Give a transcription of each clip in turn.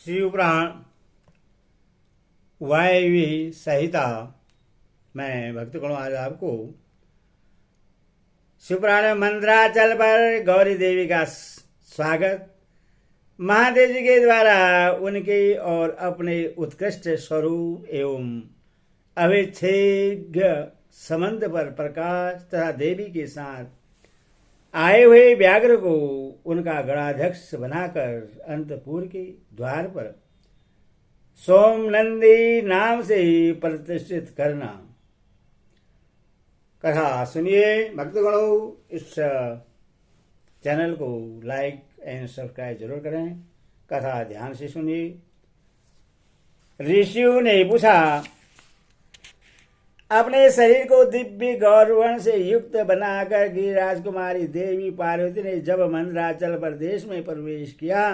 शिवपुराण वायवी संहिता मैं भक्तगणों आज आपको शिवपुराण में मंदराचल पर गौरी देवी का स्वागत, महादेव जी के द्वारा उनके और अपने उत्कृष्ट स्वरूप एवं अविच्छेद्य संबंध पर प्रकाश तथा देवी के साथ आए हुए व्याघ्र को उनका गणाध्यक्ष बनाकर अंतपुर के द्वार पर सोमनंदी नाम से प्रतिष्ठित करना। कथा सुनिए भक्तगणों, इस चैनल को लाइक एंड सब्सक्राइब जरूर करें। कथा ध्यान से सुनिए। ऋषियों ने पूछा, अपने शरीर को दिव्य गौरवण से युक्त बनाकर की राजकुमारी देवी पार्वती ने जब मंदराचल प्रदेश में प्रवेश किया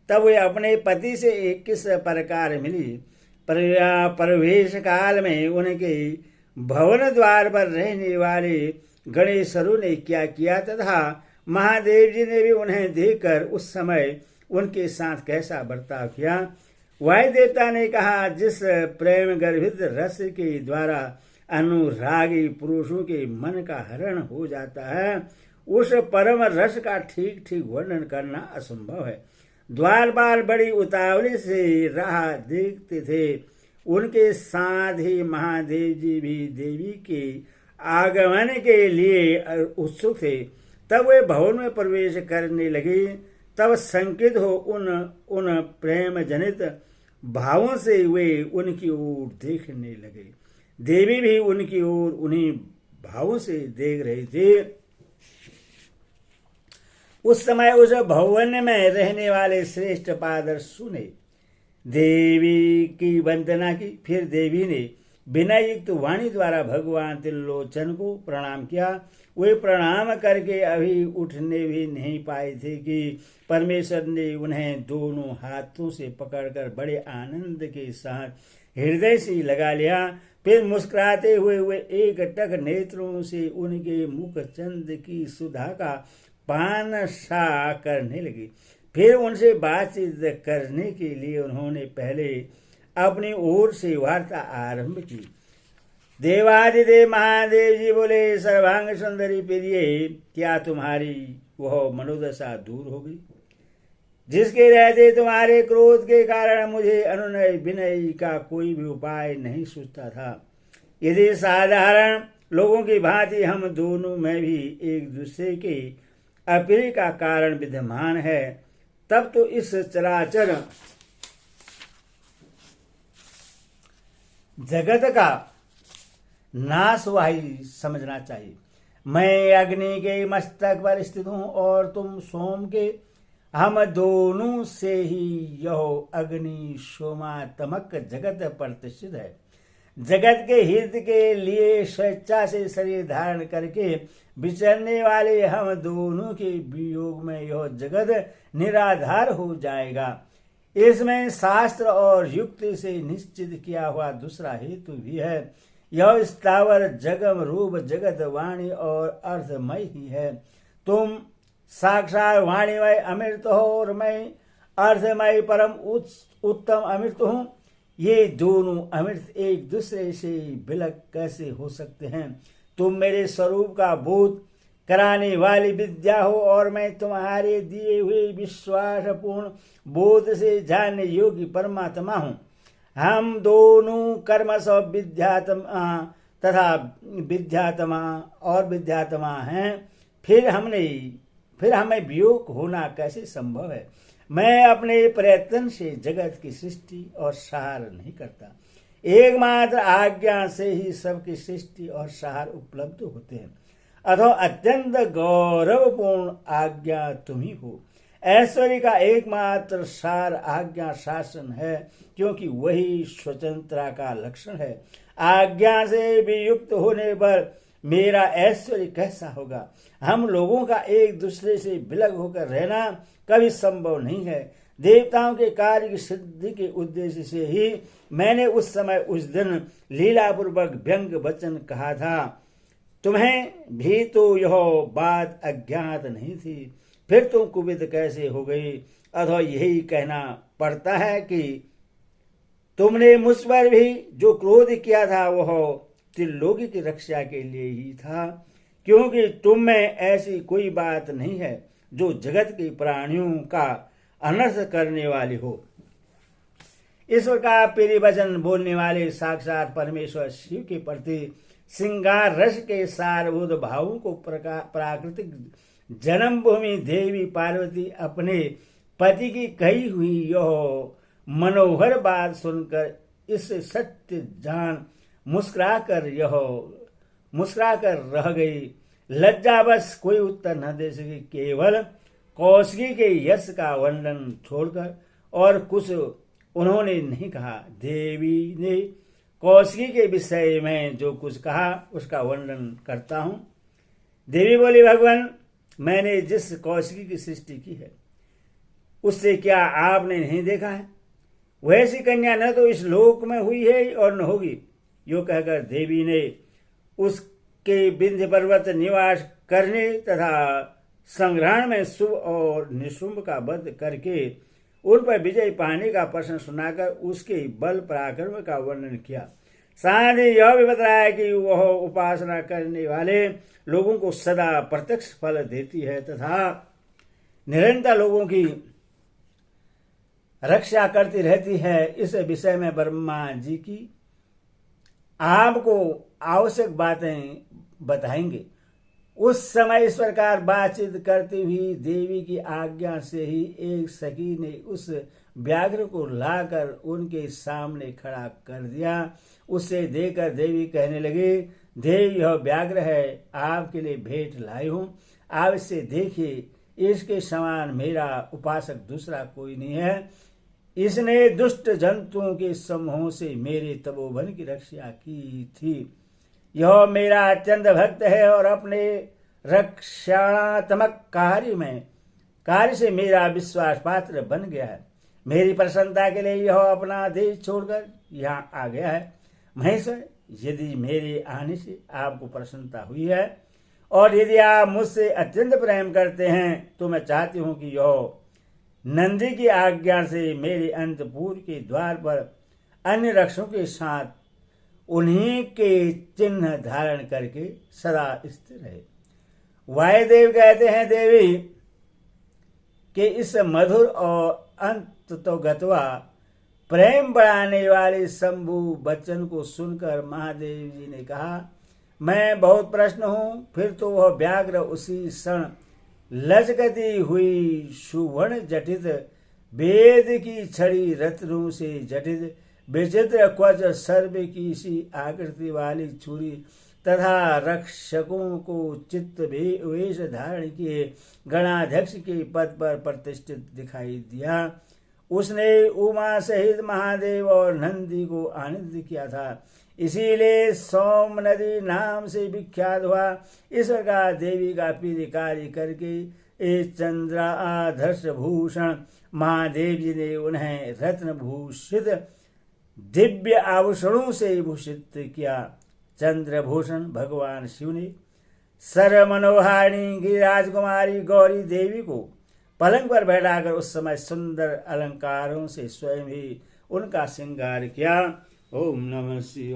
तब वे अपने पति से किस प्रकार मिली। प्रवेश काल में उनके भवन द्वार पर रहने वाले गणेशरु ने क्या किया तथा महादेव जी ने भी उन्हें देखकर उस समय उनके साथ कैसा बर्ताव किया। वायु देवता ने कहा, जिस प्रेम गर्भित रस के द्वारा अनुरागी पुरुषों के मन का हरण हो जाता है, उस परम रस का ठीक ठीक वर्णन करना असंभव है। द्वारपाल बड़ी उतावली से राह देखते थे। उनके साथ ही महादेव जी भी देवी के आगमन के लिए उत्सुक थे। तब वे भवन में प्रवेश करने लगे। तब संकित हो उन प्रेम जनित भावों से वे उनकी ओर देखने लगे। देवी भी उनकी ओर उन्हीं भावों से देख रहे थे। उस समय उस भवन में रहने वाले श्रेष्ठ पादर्शु ने देवी की वंदना की। फिर देवी ने विनय युक्त वाणी द्वारा भगवान त्रिलोचन को प्रणाम किया। वे प्रणाम करके अभी उठने भी नहीं पाए थे कि परमेश्वर ने उन्हें दोनों हाथों से पकड़कर बड़े आनंद के साथ हृदय से लगा लिया। फिर मुस्कुराते हुए एक टक नेत्रों से उनके मुख चंद की सुधा का पान सा करने लगी। फिर उनसे बातचीत करने के लिए उन्होंने पहले अपनी ओर से वार्ता आरंभ की। देवादिदेव महादेव जी बोले, सर्वांग सुंदरी प्रिय, क्या तुम्हारी वह मनोदशा दूर हो गई जिसके रहते तुम्हारे क्रोध के कारण मुझे अनुनय विनय का कोई भी उपाय नहीं सूझता था। यदि साधारण लोगों की भांति हम दोनों में भी एक दूसरे के अप्रिय का कारण विद्यमान है, तब तो इस चराचर जगत का नाश हुआ ही समझना चाहिए। मैं अग्नि के मस्तक पर स्थित हूं और तुम सोम के। हम दोनों से ही यह अग्नि सोमात्मक जगत प्रतिष्ठित है। जगत के हित के लिए स्वेच्छा से शरीर धारण करके विचरने वाले हम दोनों के वियोग में यह जगत निराधार हो जाएगा। इसमें शास्त्र और युक्ति से निश्चित किया हुआ दूसरा हेतु भी है। यह स्थावर जगम रूप जगत वाणी और अर्थमय ही है। तुम साक्षात वाणीमय अमृत हो और मैं अर्थमय परम उत्तम अमृत हूँ। ये दोनों अमृत एक दूसरे से विलग कैसे हो सकते हैं। तुम मेरे स्वरूप का बोध कराने वाली विद्या हो और मैं तुम्हारे दिए हुए विश्वासपूर्ण बोध से जानने योग्य परमात्मा हूँ। हम दोनों कर्मस और विद्यात्मा तथा विद्यात्मा और विद्यात्मा हैं। फिर हमें वियोग होना कैसे संभव है। मैं अपने प्रयत्न से जगत की सृष्टि और सहार नहीं करता। एकमात्र आज्ञा से ही सबकी सृष्टि और सहार उपलब्ध होते हैं। अथवा अत्यंत गौरवपूर्ण आज्ञा तुम ही हो। ऐश्वर्य का एकमात्र सार आज्ञा शासन है, क्योंकि वही स्वतंत्रता का लक्षण है। आज्ञा से वियुक्त होने पर मेरा ऐश्वर्य कैसा होगा। हम लोगों का एक दूसरे से विलग होकर रहना कभी संभव नहीं है। देवताओं के कार्य की सिद्धि के उद्देश्य से ही मैंने उस समय उस दिन लीलापूर्वक व्यंग वचन कहा था। तुम्हें भी तो यह बात अज्ञात नहीं थी। फिर तुम कुपित कैसे हो गई। अथवा यही कहना पड़ता है कि तुमने मुझ पर भी जो क्रोध किया था वह त्रिलोकी की रक्षा के लिए ही था, क्योंकि तुम में ऐसी कोई बात नहीं है जो जगत के प्राणियों का अनर्थ करने वाली हो। इस प्रकार प्रिय वचन बोलने वाले साक्षात परमेश्वर शिव के प्रति श्रृंगार रस के सारभूत भावों को प्राकृतिक जन्मभूमि देवी पार्वती अपने पति की कही हुई यह मनोहर बात सुनकर इस सत्य जान मुस्कुराकर रह गई। लज्जावश कोई उत्तर न दे सकी, केवल कौशिकी के यश का वर्णन छोड़कर और कुछ उन्होंने नहीं कहा। देवी ने कौशिकी के विषय में जो कुछ कहा उसका वर्णन करता हूं। देवी बोली, भगवान, मैंने जिस कौशिकी की सृष्टि की है उससे क्या आपने नहीं देखा है? वैसी कन्या न तो इस लोक में हुई है और न होगी। यो कहकर देवी ने उसके विंध्य पर्वत निवास करने तथा संग्रहण में शुभ और निशुंभ का वध करके उन पर विजय पाने का प्रश्न सुनाकर उसके बल पराक्रम का वर्णन किया। साथ ही यह भी बताया कि वह उपासना करने वाले लोगों को सदा प्रत्यक्ष फल देती है तथा निरंतर लोगों की रक्षा करती रहती है। इस विषय में ब्रह्मा जी की आपको आवश्यक बातें बताएंगे। उस समय इस प्रकार बातचीत करती हुई देवी की आज्ञा से ही एक सखी ने उस व्याघ्र को लाकर उनके सामने खड़ा कर दिया। उसे देखकर देवी कहने लगी, देवी, यह व्याघ्र है, आपके लिए भेंट लाई हूं, आप इसे देखिए। इसके समान मेरा उपासक दूसरा कोई नहीं है। इसने दुष्ट जंतुओं के समूह से मेरे तपोवन की रक्षा की थी। यह मेरा अत्यंत भक्त है और अपने रक्षात्मक कार्य से मेरा विश्वास पात्र बन गया है। मेरी प्रसन्नता के लिए यह अपना देश छोड़कर यहाँ आ गया है। महेश्वर, यदि मेरे आने से आपको प्रसन्नता हुई है और यदि आप मुझसे अत्यंत प्रेम करते हैं तो मैं चाहती हूँ कि यह नंदी की आज्ञा से मेरे अंतपुर के द्वार पर अन्य रक्षकों के साथ उन्हीं के चिन्ह धारण करके सदा स्थिर रहे। वायुदेव कहते हैं, देवी के इस मधुर और अंत तो गतवा प्रेम बढ़ाने वाले शंभु वचन को सुनकर महादेव जी ने कहा, मैं बहुत प्रसन्न हूं। फिर तो वह व्याघ्र उसी क्षण लचकती हुई सुवर्ण जटित वेद की छड़ी रत्नों से जटित विचित्र क्वच सर्प की सी आकृति वाली छुरी तथा रक्षकों को चित्त वेश धारण किए गणाध्यक्ष के पद पर प्रतिष्ठित दिखाई दिया। उसने उमा सहित महादेव और नंदी को आनंद किया था, इसीलिए सोम नदी नाम से विख्यात हुआ। इस प्रकार देवी का प्रिय कार्य करके इस चंद्राधर्ष भूषण महादेव जी ने उन्हें रत्न भूषित दिव्य आभूषणों से भूषित किया। चंद्रभूषण भगवान शिव ने सर्वमनोहारिणी की राजकुमारी गौरी देवी को पलंग पर बैठाकर उस समय सुंदर अलंकारों से स्वयं ही उनका श्रृंगार किया। ओम नमः शिवाय।